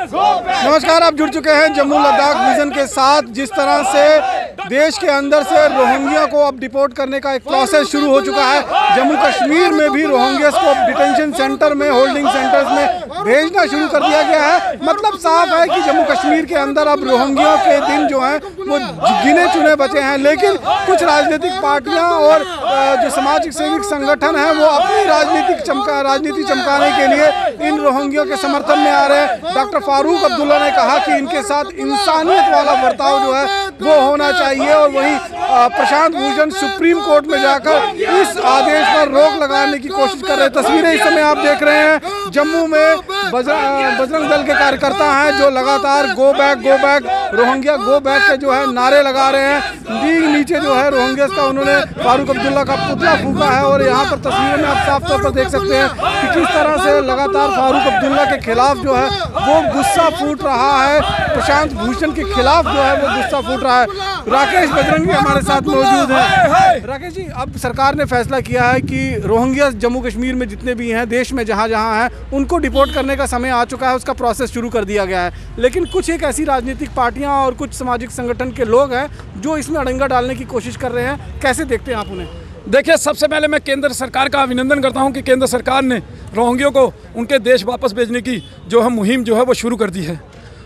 नमस्कार, आप जुड़ चुके हैं जम्मू लद्दाख विजन के साथ। जिस तरह से देश के अंदर से रोहिंग्या को अब डिपोर्ट करने का एक प्रोसेस शुरू हो चुका है, जम्मू कश्मीर में भी रोहिंग्यास को अब डिटेंशन सेंटर में, होल्डिंग सेंटर्स में भेजना शुरू कर दिया गया है। मतलब साफ है कि जम्मू कश्मीर के अंदर अब रोहिंग्या के दिन जो हैं वो गिने चुने बचे हैं। लेकिन कुछ राजनीतिक पार्टियां और जो सामाजिक सेविक संगठन हैं वो अपनी राजनीति चमकाने के लिए इन रोहिंग्या के समर्थन में आ रहे हैं। डॉक्टर फारूक अब्दुल्ला ने कहा कि इनके साथ इंसानियत वाला बर्ताव जो है वो होना चाहिए। और वहीं प्रशांत भूषण सुप्रीम कोर्ट में जाकर इस आदेश पर रोक लगाने की कोशिश कर रहे हैं। तस्वीरें इस समय आप देख रहे हैं, जम्मू में बजरंग दल के कार्यकर्ता हैं जो लगातार go back Rohingya go back के जो है नारे लगा रहे हैं। नीचे जो है रोहिंग्यास का उन्होंने फारूक अब्दुल्ला का पुतला फूंका है। और यहाँ पर तस्वीरों में आप साफ तौर पर देख सकते हैं कि किस तरह से लगातार फारूक अब्दुल्ला के खिलाफ जो है वो गुस्सा फूट रहा है, प्रशांत भूषण के खिलाफ जो है वो गुस्सा फूट रहा है। राकेश बजरंगी हमारे साथ मौजूद है। राकेश जी, अब सरकार ने फैसला किया है कि रोहिंग्या जम्मू कश्मीर में जितने भी हैं, देश में जहाँ हैं, उनको डिपोर्ट करने का समय आ चुका है, उसका प्रोसेस शुरू कर दिया गया है। लेकिन कुछ एक ऐसी राजनीतिक पार्टियां और कुछ सामाजिक संगठन के लोग हैं जो इसमें अड़ंगा डालने की कोशिश कर रहे हैं। कैसे देखते हैं आप उन्हें? देखिए, सबसे पहले मैं केंद्र सरकार का अभिनंदन करता हूं कि केंद्र सरकार ने रोहिंग्या को उनके देश वापस भेजने की जो है मुहिम जो है वो शुरू कर दी है।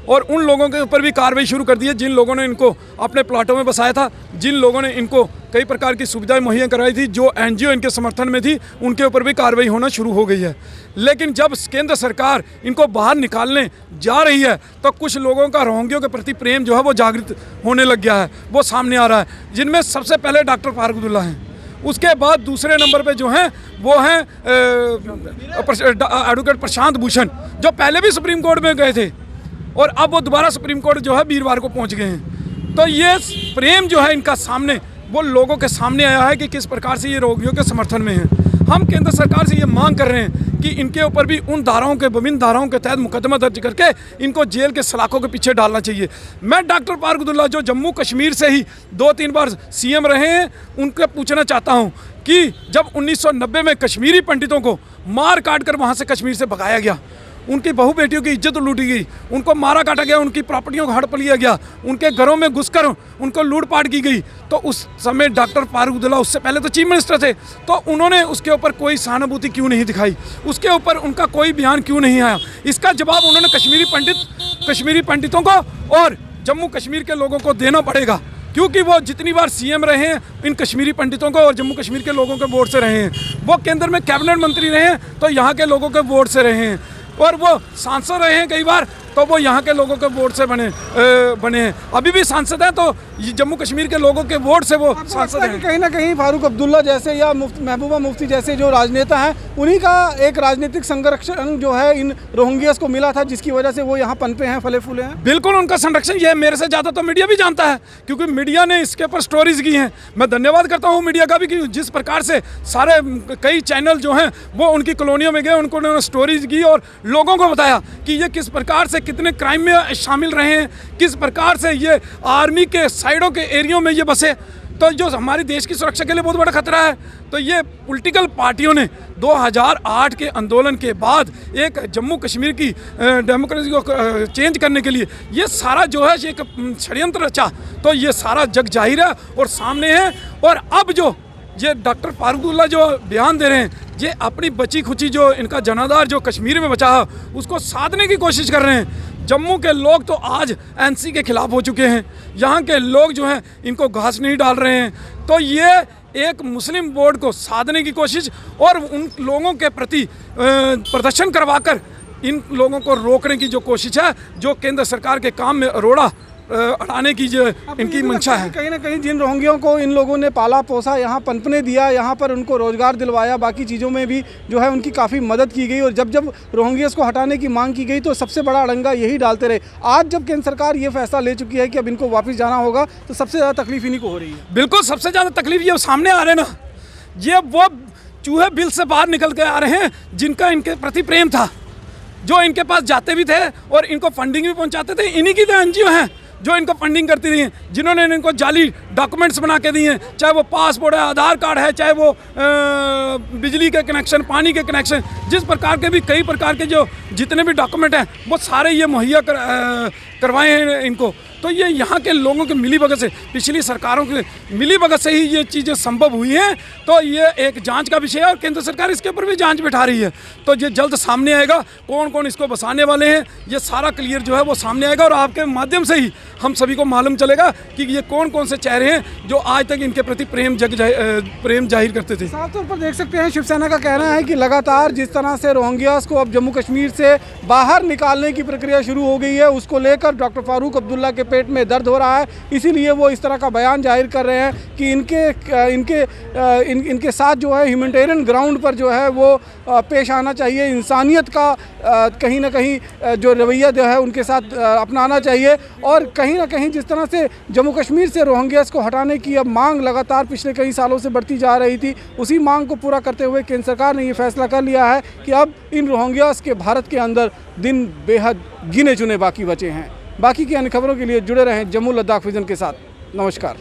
और उन लोगों के ऊपर भी कार्रवाई शुरू कर दी है जिन लोगों ने इनको अपने प्लाटों में बसाया था, जिन लोगों ने इनको कई प्रकार की सुविधाएं मुहैया कराई थी, जो एनजीओ इनके समर्थन में थी, उनके ऊपर भी कार्रवाई होना शुरू हो गई है। लेकिन जब केंद्र सरकार इनको बाहर निकालने जा रही है तो कुछ लोगों का रोहिंग्या के प्रति प्रेम जो है वो जागृत होने लग गया है, वो सामने आ रहा है। जिनमें सबसे पहले डॉक्टर फारूक अब्दुल्ला हैं, उसके बाद दूसरे नंबर पे जो हैं वो हैं एडवोकेट प्रशांत भूषण, जो पहले भी सुप्रीम कोर्ट में गए थे और अब वो दोबारा सुप्रीम कोर्ट जो है वीरवार को पहुंच गए हैं। तो ये प्रेम जो है इनका सामने वो लोगों के सामने आया है कि किस प्रकार से ये रोगियों के समर्थन में हैं। हम केंद्र सरकार से ये मांग कर रहे हैं कि इनके ऊपर भी उन धाराओं के, विभिन्न धाराओं के तहत मुकदमा दर्ज करके इनको जेल के सलाखों के पीछे डालना चाहिए। मैं डॉक्टर फारूक अब्दुल्ला, जो जम्मू कश्मीर से ही 2-3 बार सीएम रहे हैं, उनके पूछना चाहता हूं कि जब 1990 में कश्मीरी पंडितों को मार काट कर वहाँ से कश्मीर से भगाया गया, उनकी बहू बेटियों की इज्जत लूटी गई, उनको मारा काटा गया, उनकी प्रॉपर्टियों को हड़प लिया गया, उनके घरों में घुसकर उनको लूटपाट की गई, तो उस समय डॉक्टर फारूक अब्दुल्ला, उससे पहले तो चीफ मिनिस्टर थे, तो उन्होंने उसके ऊपर कोई सहानुभूति क्यों नहीं दिखाई? उसके ऊपर उनका कोई बयान क्यों नहीं आया? इसका जवाब उन्होंने कश्मीरी पंडितों को और जम्मू कश्मीर के लोगों को देना पड़ेगा, क्योंकि वो जितनी बार सीएम रहे हैं इन कश्मीरी पंडितों को और जम्मू कश्मीर के लोगों के वोट से रहे हैं। वो केंद्र में कैबिनेट मंत्री रहे हैं तो यहाँ के लोगों के वोट से रहे हैं, और वो सांसद रहे हैं कई बार तो वो यहाँ के लोगों के वोट से बने हैं। अभी भी सांसद हैं तो जम्मू कश्मीर के लोगों के वोट से वो सांसद हैं। कहीं ना कहीं फारूक अब्दुल्ला जैसे या महबूबा मुफ्ती जैसे जो राजनेता हैं, उन्हीं का एक राजनीतिक संरक्षण जो है इन रोहिंग्यास को मिला था, जिसकी वजह से वो यहाँ पनपे हैं, फले फूले हैं। बिल्कुल, उनका संरक्षण ये मेरे से ज़्यादा तो मीडिया भी जानता है, क्योंकि मीडिया ने इसके ऊपर स्टोरीज की हैं। मैं धन्यवाद करता हूँ मीडिया का भी कि जिस प्रकार से सारे कई चैनल जो हैं वो उनकी कॉलोनियों में गए, उनको स्टोरीज की और लोगों को बताया कि ये किस प्रकार से कितने क्राइम में शामिल रहे हैं, किस प्रकार से ये आर्मी के साइडों के एरियो में ये बसे, तो जो हमारे देश की सुरक्षा के लिए बहुत बड़ा खतरा है। तो ये पॉलिटिकल पार्टियों ने 2008 के आंदोलन के बाद एक जम्मू कश्मीर की डेमोक्रेसी को चेंज करने के लिए ये सारा जो है एक षड्यंत्र रचा, तो ये सारा जग जाहिर है और सामने है। और अब जो ये डॉक्टर फारूक अब्दुल्ला जो बयान दे रहे हैं, ये अपनी बची खुची जो इनका जनाधार जो कश्मीर में बचा है उसको साधने की कोशिश कर रहे हैं। जम्मू के लोग तो आज एनसी के खिलाफ हो चुके हैं, यहाँ के लोग जो हैं इनको घास नहीं डाल रहे हैं। तो ये एक मुस्लिम बोर्ड को साधने की कोशिश और उन लोगों के प्रति प्रदर्शन करवाकर इन लोगों को रोकने की जो कोशिश है, जो केंद्र सरकार के काम में अरोड़ा हटाने की जो इनकी मंशा है। कहीं ना कहीं जिन रोहिंग्याओं को इन लोगों ने पाला पोसा, यहाँ पनपने दिया, यहाँ पर उनको रोजगार दिलवाया, बाकी चीज़ों में भी जो है उनकी काफ़ी मदद की गई, और जब जब रोहिंग्यास को हटाने की मांग की गई तो सबसे बड़ा अड़ंगा यही डालते रहे। आज जब केंद्र सरकार ये फैसला ले चुकी है कि अब इनको वापस जाना होगा, तो सबसे ज़्यादा तकलीफ इन्हीं को हो रही है। बिल्कुल, सबसे ज़्यादा तकलीफ ये सामने आ रहे हैं ना, ये वो चूहे बिल से बाहर निकल के आ रहे हैं जिनका इनके प्रति प्रेम था, जो इनके पास जाते भी थे और इनको फंडिंग भी पहुँचाते थे, इन्हीं की तो एनजीओ हैं जो इनको फंडिंग करती रही हैं, जिन्होंने इनको जाली डॉक्यूमेंट्स बना के दिए हैं, चाहे वो पासपोर्ट है, आधार कार्ड है, चाहे वो बिजली के कनेक्शन, पानी के कनेक्शन, जिस प्रकार के भी कई प्रकार के जो जितने भी डॉक्यूमेंट हैं वो सारे ये मुहैया करवाए हैं इनको। तो ये यहाँ के लोगों के मिलीभगत से, पिछली सरकारों के मिलीभगत से ही ये चीज़ें संभव हुई हैं। तो ये एक जांच का विषय है और केंद्र सरकार इसके ऊपर भी जांच बिठा रही है। तो ये जल्द सामने आएगा कौन कौन इसको बसाने वाले हैं, ये सारा क्लियर जो है वो सामने आएगा और आपके माध्यम से ही हम सभी को मालूम चलेगा कि ये कौन कौन से चेहरे हैं जो आज तक इनके प्रति प्रेम जाहिर करते थे। साफ तौर पर देख सकते हैं शिवसेना का कहना है कि लगातार जिस तरह से रोहिंग्यास को अब जम्मू कश्मीर से बाहर निकालने की प्रक्रिया शुरू हो गई है, उसको लेकर डॉक्टर फारूक अब्दुल्ला के पेट में दर्द हो रहा है। इसीलिए वो इस तरह का बयान जाहिर कर रहे हैं कि इनके साथ जो है ह्यूमैनिटेरियन ग्राउंड पर जो है वो पेश आना चाहिए, इंसानियत का कहीं ना कहीं जो रवैया जो है उनके साथ अपनाना चाहिए। और कहीं ना कहीं जिस तरह से जम्मू कश्मीर से रोहिंग्यास को हटाने की अब मांग लगातार पिछले कई सालों से बढ़ती जा रही थी, उसी मांग को पूरा करते हुए केंद्र सरकार ने ये फैसला कर लिया है कि अब इन रोहिंग्यास के भारत के अंदर दिन बेहद गिने चुने बाकी बचे हैं। बाकी की अन्य खबरों के लिए जुड़े रहें जम्मू लद्दाख विजन के साथ। नमस्कार।